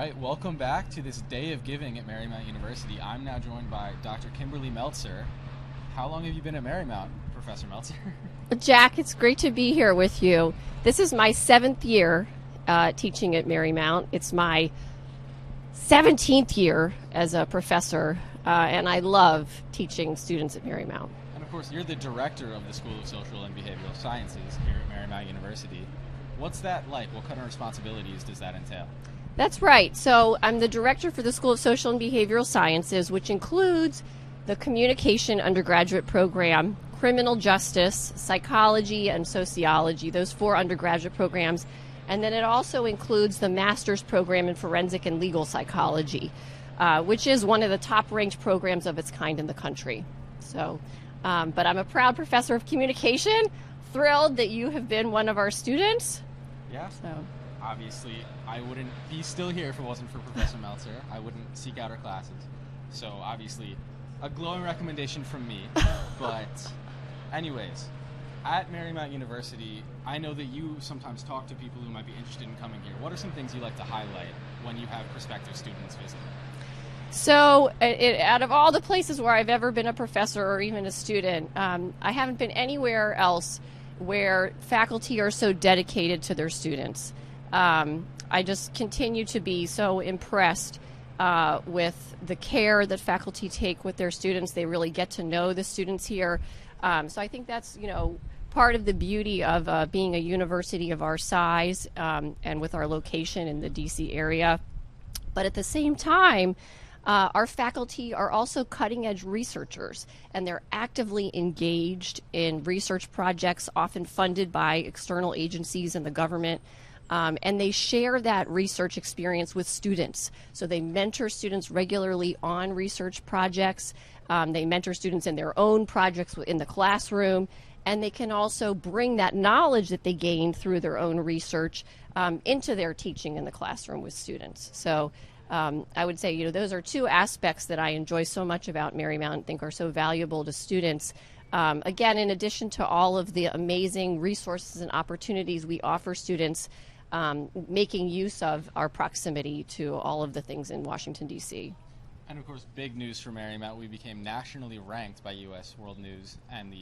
right, welcome back to this day of giving at Marymount University. I'm now joined by Dr. Kimberly Meltzer. How long have you been at Marymount, Professor Meltzer? Jack, it's great to be here with you. This is my 7th year teaching at Marymount. It's my 17th year as a professor, and I love teaching students at Marymount. And of course, you're the director of the School of Social and Behavioral Sciences here at Marymount University. What's that like? What kind of responsibilities does that entail? That's right. So I'm the director for the School of Social and Behavioral Sciences, which includes the communication undergraduate program, criminal justice, psychology, and sociology, those 4 undergraduate programs. And then it also includes the master's program in forensic and legal psychology, which is one of the top-ranked programs of its kind in the country. So, but I'm a proud professor of communication, thrilled that you have been one of our students. Yeah. So. Obviously, I wouldn't be still here if it wasn't for Professor Meltzer. I wouldn't seek out her classes. So obviously, a glowing recommendation from me. But anyways, at Marymount University, I know that you sometimes talk to people who might be interested in coming here. What are some things you like to highlight when you have prospective students visit? So out of all the places where I've ever been a professor or even a student, I haven't been anywhere else where faculty are so dedicated to their students. I just continue to be so impressed with the care that faculty take with their students. They really get to know the students here. So I think that's, part of the beauty of being a university of our size and with our location in the DC area. But at the same time, our faculty are also cutting-edge researchers, and they're actively engaged in research projects often funded by external agencies and the government. And they share that research experience with students. So they mentor students regularly on research projects. They mentor students in their own projects in the classroom. And they can also bring that knowledge that they gain through their own research into their teaching in the classroom with students. So I would say, those are 2 aspects that I enjoy so much about Marymount and think are so valuable to students. Again, in addition to all of the amazing resources and opportunities we offer students, making use of our proximity to all of the things in Washington, D.C. And of course, big news for Marymount, we became nationally ranked by U.S. World News and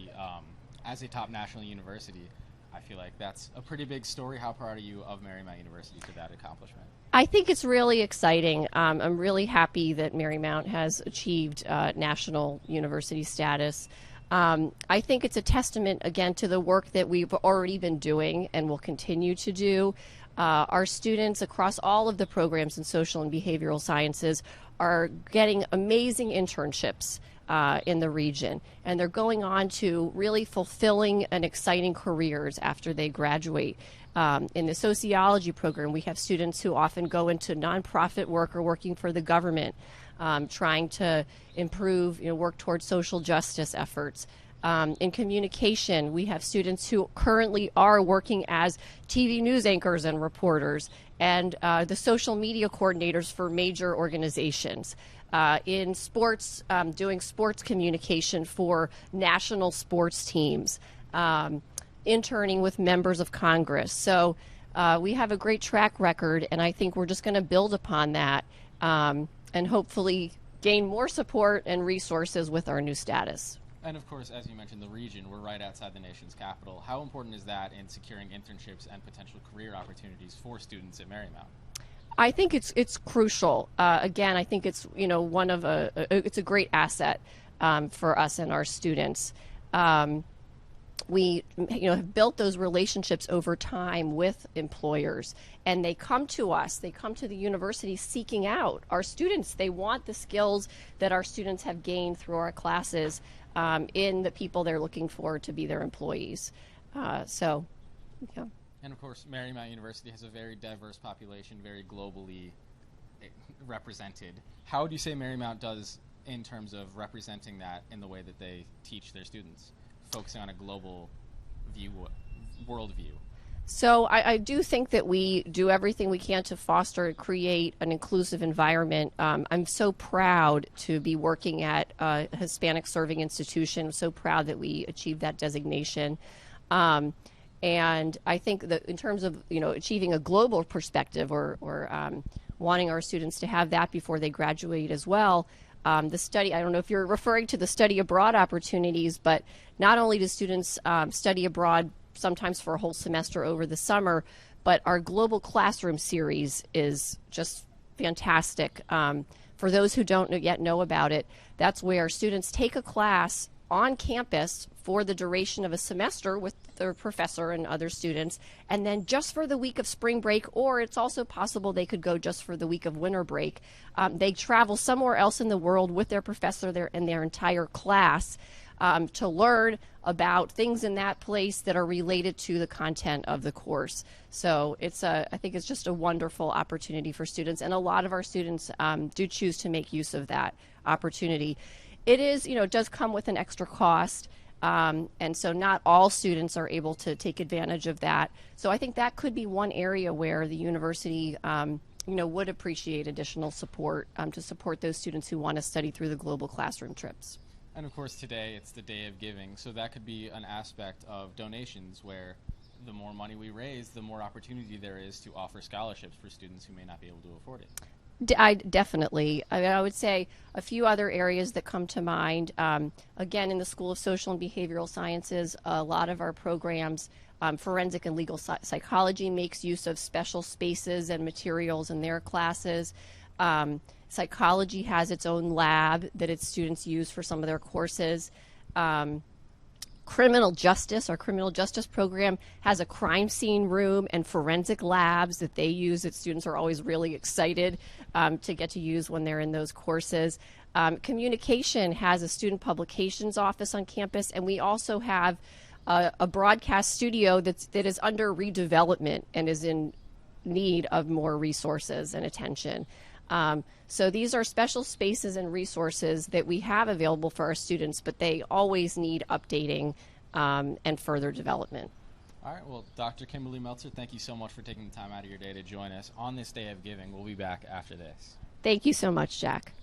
as a top national university. I feel like that's a pretty big story. How proud are you of Marymount University for that accomplishment? I think it's really exciting. I'm really happy that Marymount has achieved national university status. I think it's a testament, again, to the work that we've already been doing and will continue to do. Our students across all of the programs in social and behavioral sciences are getting amazing internships in the region, and they're going on to really fulfilling and exciting careers after they graduate. In the sociology program, we have students who often go into nonprofit work or working for the government, trying to improve, work towards social justice efforts. In communication, we have students who currently are working as TV news anchors and reporters, and the social media coordinators for major organizations. In sports, doing sports communication for national sports teams, interning with members of Congress. So we have a great track record, and I think we're just going to build upon that and hopefully gain more support and resources with our new status. And of course, as you mentioned, the region, we're right outside the nation's capital. How important is that in securing internships and potential career opportunities for students at Marymount? I think it's crucial. Again, I think it's it's a great asset for us and our students. We have built those relationships over time with employers, and they come to us, they come to the university seeking out our students. They want the skills that our students have gained through our classes in the people they're looking for to be their employees. Yeah. And of course, Marymount University has a very diverse population, very globally represented. How would you say Marymount does in terms of representing that in the way that they teach their students, focusing on a global worldview? So I do think that we do everything we can to foster and create an inclusive environment. I'm so proud to be working at a Hispanic serving institution. I'm so proud that we achieved that designation. And I think that in terms of achieving a global perspective or wanting our students to have that before they graduate as well. The study, I don't know if you're referring to the study abroad opportunities, but not only do students study abroad sometimes for a whole semester over the summer, but our Global Classroom series is just fantastic. For those who don't yet know about it, that's where students take a class on campus for the duration of a semester with their professor and other students, and then just for the week of spring break, or it's also possible they could go just for the week of winter break. They travel somewhere else in the world with their professor and their entire class to learn about things in that place that are related to the content of the course. So I think it's just a wonderful opportunity for students, and a lot of our students do choose to make use of that opportunity. It is, it does come with an extra cost, and so not all students are able to take advantage of that. So I think that could be one area where the university, would appreciate additional support to support those students who want to study through the Global Classroom trips. And of course today it's the day of giving, so that could be an aspect of donations where the more money we raise, the more opportunity there is to offer scholarships for students who may not be able to afford it. Definitely. I would say a few other areas that come to mind. Again, in the School of Social and Behavioral Sciences, a lot of our programs, forensic and legal psychology makes use of special spaces and materials in their classes. Psychology has its own lab that its students use for some of their courses. Criminal justice, our criminal justice program, has a crime scene room and forensic labs that they use that students are always really excited to get to use when they're in those courses. Communication has a student publications office on campus, and we also have a broadcast studio that is under redevelopment and is in need of more resources and attention. So these are special spaces and resources that we have available for our students, but they always need updating and further development. All right, well, Dr. Kimberly Meltzer, thank you so much for taking the time out of your day to join us on this day of giving. We'll be back after this. Thank you so much, Jack.